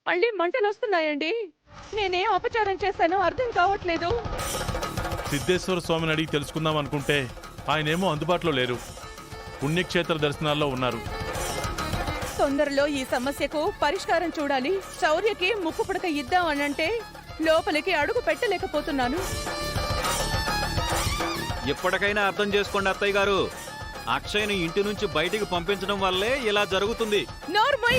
మళ్ళీ మంటలొస్తున్నాయండి. నేనేం అపచారం చేశానో అర్థం కావట్లేదు. సిద్ధేశ్వర స్వామిని అడిగి తెలుసుకుందాం అనుకుంటే ఆయనేమో అందుబాటులో లేరు. పుణ్యక్షేత్ర దర్శనాల్లో ఉన్నారు. తొందరలో ఈ సమస్యకు పరిష్కారం చూడాలి. శౌర్యకి ముక్కు పుడక ఇద్దాం అనంటే లోపలికి అడుగు పెట్టలేకపోతున్నాను. ఎప్పటికైనా అర్థం చేసుకోండి అత్తయ్య గారు. అక్షయ్ని ఇంటి నుంచి బయటికి పంపించడం వల్లే ఇలా జరుగుతుంది. నోర్మై!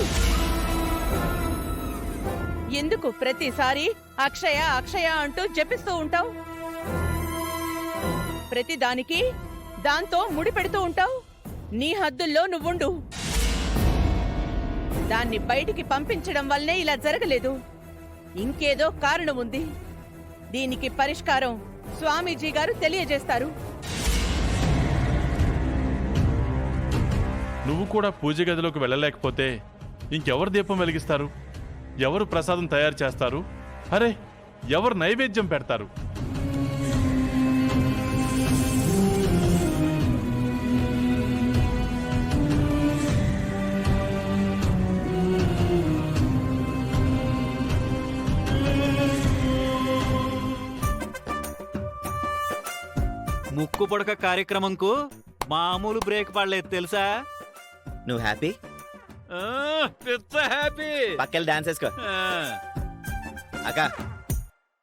ఎందుకు ప్రతిసారి అక్షయ అక్షయ అంటూ జపిస్తూ ఉంటావు? ప్రతిదానికి దాంతో ముడిపెడుతూ ఉంటావు. నీ హద్దుల్లో నువ్వుండు. దాన్ని బయటికి పంపించడం వల్లే ఇలా జరగలేదు. ఇంకేదో కారణం ఉంది. దీనికి పరిష్కారం స్వామీజీ గారు తెలియజేస్తారు. నువ్వు కూడా పూజ గదిలోకి వెళ్ళలేకపోతే ఇంకెవరు దీపం వెలిగిస్తారు? ఎవరు ప్రసాదం తయారు చేస్తారు? అరే, ఎవరు నైవేద్యం పెడతారు? ముక్కు పొడక కార్యక్రమంకు మామూలు బ్రేక్ పడలేదు తెలుసా? నువ్వు హ్యాపీ? పిచ్చ హ్యాపీ. పక్కన డాన్స్ వేసుకో. అక్క,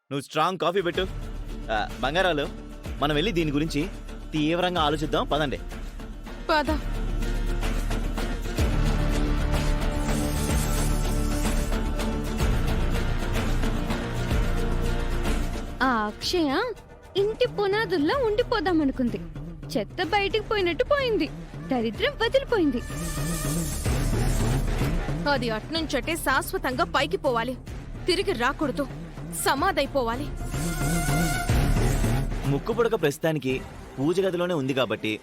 నువ్వు స్ట్రాంగ్ కాఫీ పెట్టు. బంగారాలు, మనం వెళ్ళి దీని గురించి తీవ్రంగా ఆలోచిద్దాం. పదండి. పద. ఆ అక్షయ ఇంటి పునాదుల్లో ఉండిపోదామనుకుంది. చెత్త బయటికి పోయినట్టు పోయింది. దరిద్రం వదిలిపోయింది. అది అట్నుంచటే శాశ్వతంగా పైకి పోవాలి. తిరిగి రాకూడదు. సమాధైపోవాలి. ముక్కు పుడక ప్రస్తుతానికి పూజ గదిలోనే ఉంది కాబట్టి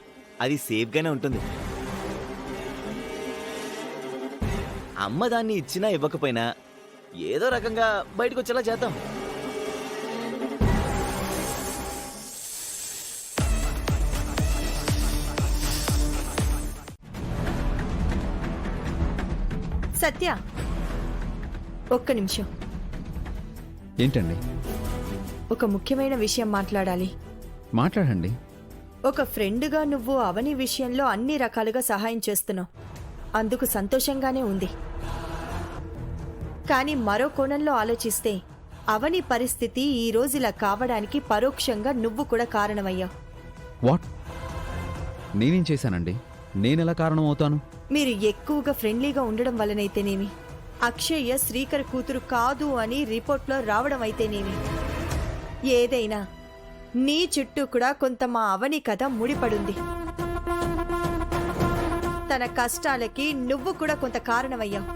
అది సేఫ్గానే ఉంటుంది. అమ్మ దాన్ని ఇచ్చినా ఇవ్వకపోయినా ఏదో రకంగా బయటకు వచ్చేలా చేద్దాం. సత్య, ఒక్క నిమిషం. ఏంటండి? ఒక ముఖ్యమైన విషయం మాట్లాడాలి. మాట్లాడండి. ఒక ఫ్రెండ్గా నువ్వు అవని విషయంలో అన్ని రకాలుగా సహాయం చేస్తున్నావు. అందుకు సంతోషంగానే ఉంది. కానీ మరో కోణంలో ఆలోచిస్తే అవని పరిస్థితి ఈ రోజు ఇలా కావడానికి పరోక్షంగా నువ్వు కూడా కారణమయ్యావు. వాట్? నేనేం చేశానండి? నేనెలా కారణం అవుతాను? మీరు ఎక్కువగా ఫ్రెండ్లీగా ఉండడం వల్లనైతేనేమి, అక్షయ్య శ్రీకర్ కూతురు కాదు అని రిపోర్ట్లో రావడం అయితేనేమి, ఏదైనా నీ చుట్టూ కూడా కొంత మా అవని కథ ముడిపడుంది. తన కష్టాలకి నువ్వు కూడా కొంత కారణమయ్యావు.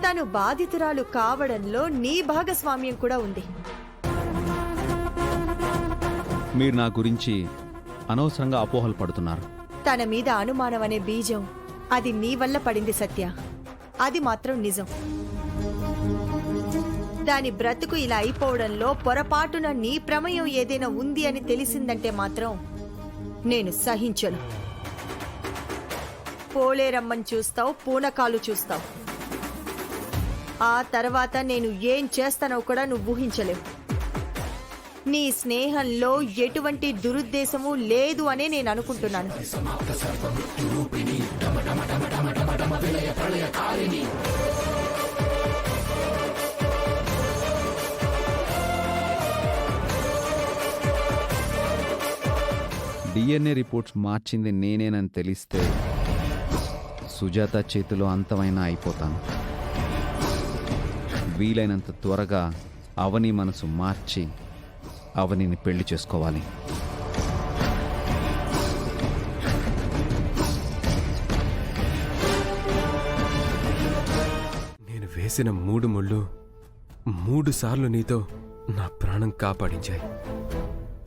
తను బాధితురాలు కావడంలో నీ భాగస్వామ్యం కూడా ఉంది. మీరు నా గురించి అనవసరంగా అపోహలు పడుతున్నారు. తన మీద అనుమానం అనే బీజం అది నీ వల్ల పడింది సత్య. అది మాత్రం నిజం. దాని బ్రతుకు ఇలా అయిపోవడంలో పొరపాటున నీ ప్రమేయం ఏదైనా ఉంది అని తెలిసిందంటే మాత్రం నేను సహించను. పోలేరమ్మని చూస్తావు, పూనకాలు చూస్తావు. ఆ తర్వాత నేను ఏం చేస్తానో కూడా నువ్వు ఊహించలేవు. నీ స్నేహంలో ఎటువంటి దురుద్దేశము లేదు అనే నేను అనుకుంటున్నాను. డిఎన్ఏ రిపోర్ట్స్ మార్చింది నేనేనని తెలిస్తే సుజాత చేతిలో అంతమైనా అయిపోతాను. వీలైనంత త్వరగా అవని మనసు మార్చి అవనిని పెళ్లి చేసుకోవాలి. నేను వేసిన 3 ముళ్ళు 3 సార్లు నీతో నా ప్రాణం కాపాడించాయి.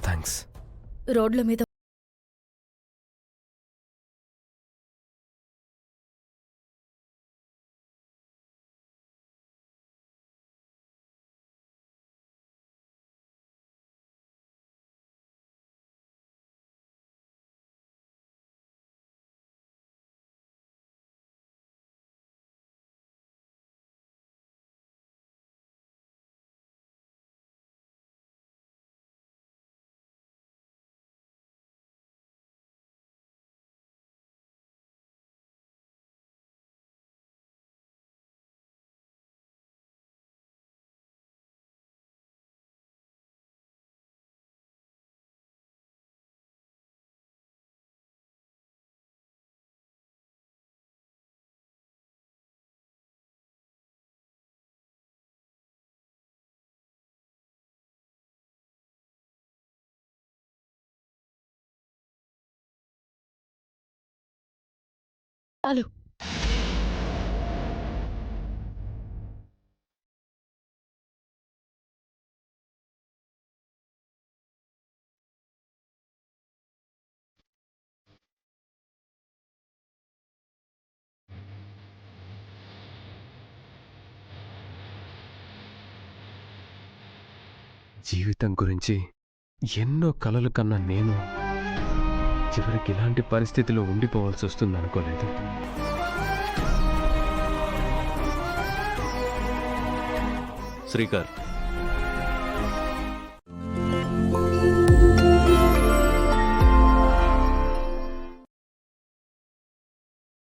థ్యాంక్స్. రోడ్ల మీద చాలు. జీవితం గురించి ఎన్నో కలలు కన్నా నేను చివరికి ఇలాంటి పరిస్థితిలో ఉండిపోవాల్సి వస్తుంది అనుకోలేదు. శ్రీకర్,